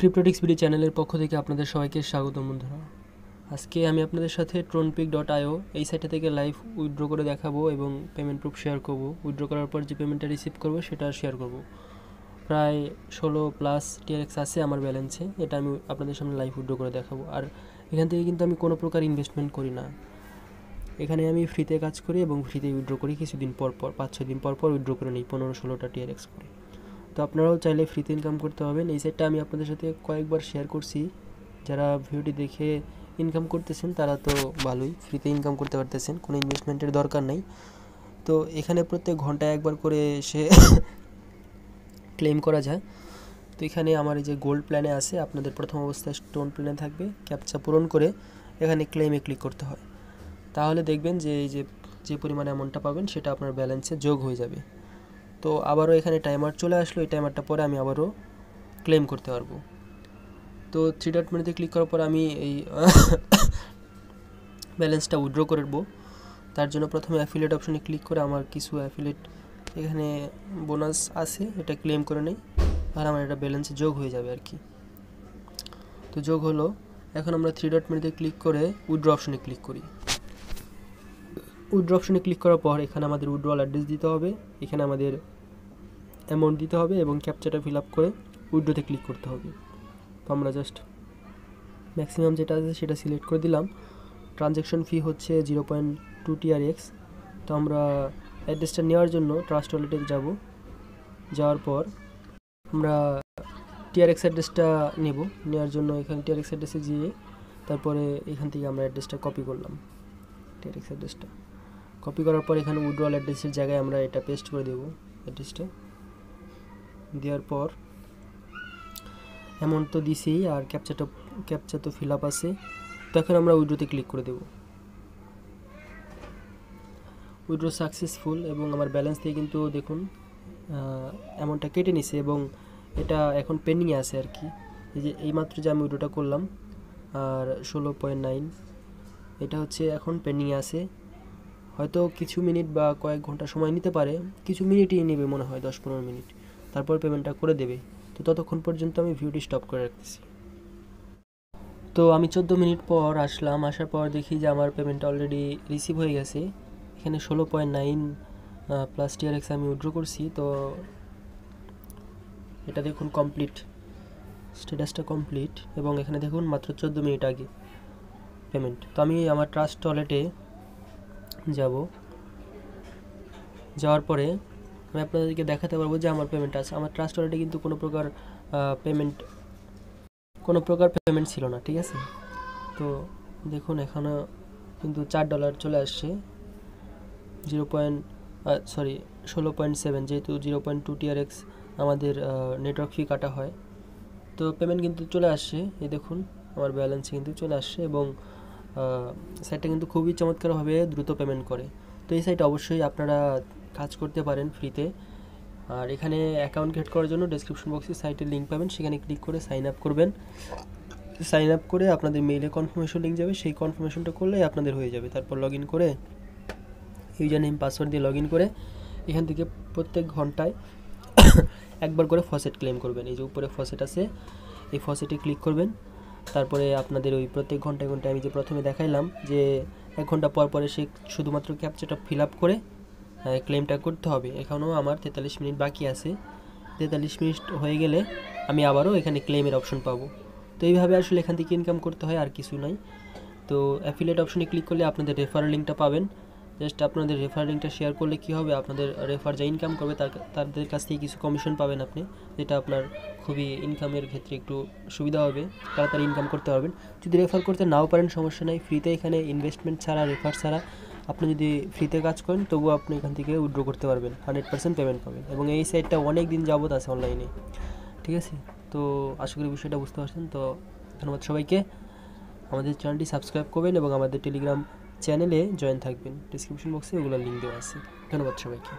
ক্রিপ্টোটিক্স video চ্যানেলের পক্ষ থেকে আপনাদের সবাইকে স্বাগতম বন্ধুরা। আজকে আমি আপনাদের সাথে tronpic.io এই সাইটটা থেকে লাইভ উইথড্র করে দেখাবো এবং পেমেন্ট প্রুফ শেয়ার করব। উইথড্র করার পর যে পেমেন্টটা রিসিভ করব সেটা শেয়ার করব। প্রায় 16+ TRX আছে আমার ব্যালেন্সে, এটা আমি আপনাদের সামনে লাইভ উইথড্র করে দেখাবো। আর এখান থেকে কিন্তু আমি কোনো প্রকার ইনভেস্টমেন্ট করি না, এখানে আমি ফ্রিতে কাজ করি এবং ফ্রিতে উইথড্র করি। কিছুদিন পর পর 5-6 দিন পর পর উইথড্র করে নিই 15-16টা TRX করে। তো আপনারাও চাইলে ফ্রিতে ইনকাম করতে পারবেন। এই সাইটটা আমি আপনাদের সাথে কয়েকবার শেয়ার করছি, যারা ভিডিওটি দেখে ইনকাম করতেছেন তারা তো ভালোই, ফ্রিতে ইনকাম করতে পারতেছেন, কোনো ইনভেস্টমেন্টের দরকার নেই। তো এখানে প্রত্যেক ঘন্টায় একবার করে এসে ক্লেম করা যায়। তো এখানে আমার এই যে গোল্ড প্ল্যানে আছে, আপনাদের প্রথম অবস্থায় স্টোন প্ল্যানে থাকবে। ক্যাপচা পূরণ করে এখানে ক্লেমে ক্লিক করতে হয়, তাহলে দেখবেন যে এই যে পরিমাণে অ্যামাউন্টটা পাবেন সেটা আপনার ব্যালেন্সে যোগ হয়ে যাবে। তো আবারও এখানে টাইমার চলে আসলো, এই টাইমারটা পরে আমি আবারও ক্লেম করতে পারবো। তো 3 ডট মেনুতে ক্লিক করার পর আমি এই ব্যালেন্সটা উইথড্র করব। তার জন্য প্রথমে অ্যাফিলিয়েট অপশনে ক্লিক করে আমার কিছু অ্যাফিলিয়েট এখানে বোনাস আছে, এটা ক্লেম করে নেই, আর আমার এটা ব্যালেন্সে যোগ হয়ে যাবে আর কি। তো যোগ হলো। এখন আমরা 3 ডট মেনুতে ক্লিক করে উইথড্র অপশনে ক্লিক করি। উইথড্র অপশনে ক্লিক করার পর এখানে আমাদের উইথড্রল অ্যাড্রেস দিতে হবে, এখানে আমাদের অ্যামাউন্ট দিতে হবে এবং ক্যাপচাটা ফিল আপ করে উইথড্রোতে ক্লিক করতে হবে। তো আমরা জাস্ট ম্যাক্সিমাম যেটা আছে সেটা সিলেক্ট করে দিলাম। ট্রানজ্যাকশন ফি হচ্ছে 0.2 TRX। তো আমরা অ্যাড্রেসটা নেওয়ার জন্য ট্রাস্ট ওয়ালেটে যাব, যাওয়ার পর আমরা TRX অ্যাড্রেসটা নেওয়ার জন্য এখানে TRX অ্যাড্রেসে গিয়ে তারপরে এখান থেকে আমরা অ্যাড্রেসটা কপি করলাম। TRX অ্যাড্রেসটা কপি করার পর এখানে উইথড্রল অ্যাড্রেসের জায়গায় আমরা এটা পেস্ট করে দেবো। অ্যাড্রেসটা দেওয়ার পর অ্যামাউন্ট তো দিছি আর ক্যাপচা তো ফিল আপ আছে। তো এখন আমরা উইথড্রোতে ক্লিক করে দেব। উইথড্রো সাকসেসফুল এবং আমার ব্যালেন্স থেকে কিন্তু দেখুন অ্যামাউন্টটা কেটে নিছে এবং এটা এখন পেন্ডিংয়ে আছে আর কি। এই যে এইমাত্র যে আমি উইথড্রোটা করলাম আর 16.9 এটা হচ্ছে এখন পেন্ডিংয়ে আছে। হয়তো কিছু মিনিট বা কয়েক ঘন্টা সময় নিতে পারে, কিছু মিনিটই নেবে মনে হয়, 10-15 মিনিট, তারপর পেমেন্টটা করে দেবে। তো ততক্ষণ পর্যন্ত আমি ভিডিওটি স্টপ করে রাখতেছি। তো আমি 14 মিনিট পর আসলাম, আসার পর দেখি যে আমার পেমেন্টটা অলরেডি রিসিভ হয়ে গেছে। এখানে 16.9+ TRX আমি উইথড্র করছি। তো এটা দেখুন কমপ্লিট, স্ট্যাটাসটা কমপ্লিট এবং এখানে দেখুন মাত্র 14 মিনিট আগে পেমেন্ট। তো আমি আমার ট্রাস্ট ওয়ালেটে যাওয়ার পরে আমি আপনাদেরকে দেখাতে পারবো যে আমার পেমেন্ট আছে। আমার ট্রাস্ট ওয়ালেটে কিন্তু কোনো প্রকার পেমেন্ট ছিল না, ঠিক আছে। তো দেখুন এখানে কিন্তু $4 চলে আসছে, 16.7, যেহেতু 0.2 TRX আমাদের নেটওয়ার্ক ফি কাটা হয়। তো পেমেন্ট কিন্তু চলে আসছে, এই দেখুন আমার ব্যালেন্সে কিন্তু চলে আসছে এবং সাইটটা কিন্তু খুবই চমৎকারভাবে দ্রুত পেমেন্ট করে। তো এই সাইটে অবশ্যই আপনারা কাজ করতে পারেন ফ্রিতে। আর এখানে অ্যাকাউন্ট ক্রিয়েট করার জন্য ডেসক্রিপশন বক্সে সাইটের লিঙ্ক পাবেন, সেখানে ক্লিক করে সাইন আপ করবেন। সাইন আপ করে আপনাদের মেইলে কনফার্মেশন লিঙ্ক যাবে, সেই কনফার্মেশনটা করলেই আপনাদের হয়ে যাবে। তারপর লগ ইন করে ইউজার নেম পাসওয়ার্ড দিয়ে লগ ইন করে এখান থেকে প্রত্যেক ঘন্টায় একবার করে ফসেট ক্লেম করবেন। এই যে উপরে ফসেট আছে, এই ফসেটে ক্লিক করবেন। তারপরে আপনাদের ওই প্রত্যেক ঘন্টায় আমি যে প্রথমে দেখাইলাম যে 1 ঘন্টা পর পরে সে শুধুমাত্র ক্যাপচাটা ফিল আপ করে ক্লেমটা করতে হবে। এখনও আমার 43 মিনিট বাকি আছে। 43 মিনিট হয়ে গেলে আমি আবারও এখানে ক্লেমের অপশন পাবো। তো এইভাবে আসলে এখান থেকে ইনকাম করতে হয়, আর কিছু নাই। তো অ্যাফিলিয়েট অপশনে ক্লিক করলে আপনাদের রেফারেল লিঙ্কটা পাবেন। জাস্ট আপনাদের রেফার লিঙ্কটা শেয়ার করলে কী হবে, আপনাদের রেফার যা ইনকাম করবে তাদের কাছ থেকে কিছু কমিশন পাবেন আপনি, যেটা আপনার খুবই ইনকামের ক্ষেত্রে একটু সুবিধা হবে, তাড়াতাড়ি ইনকাম করতে পারবেন। যদি রেফার করতে নাও পারেন সমস্যা নেই, ফ্রিতে এখানে ইনভেস্টমেন্ট ছাড়া, রেফার ছাড়া আপনি যদি ফ্রিতে কাজ করেন তবুও আপনি এখান থেকে উইথড্র করতে পারবেন, 100% পেমেন্ট পাবেন। এবং এই সাইটটা অনেক দিন যাবত আছে অনলাইনে, ঠিক আছে। তো আশা করি বিষয়টা বুঝতে পারছেন। তো ধন্যবাদ সবাইকে। আমাদের চ্যানেলটি সাবস্ক্রাইব করবেন এবং আমাদের টেলিগ্রাম চ্যানেলে জয়েন থাকবেন, ডিসক্রিপশন বক্সে ওগুলোর লিঙ্ক দেওয়া আছে। ধন্যবাদ সবাইকে।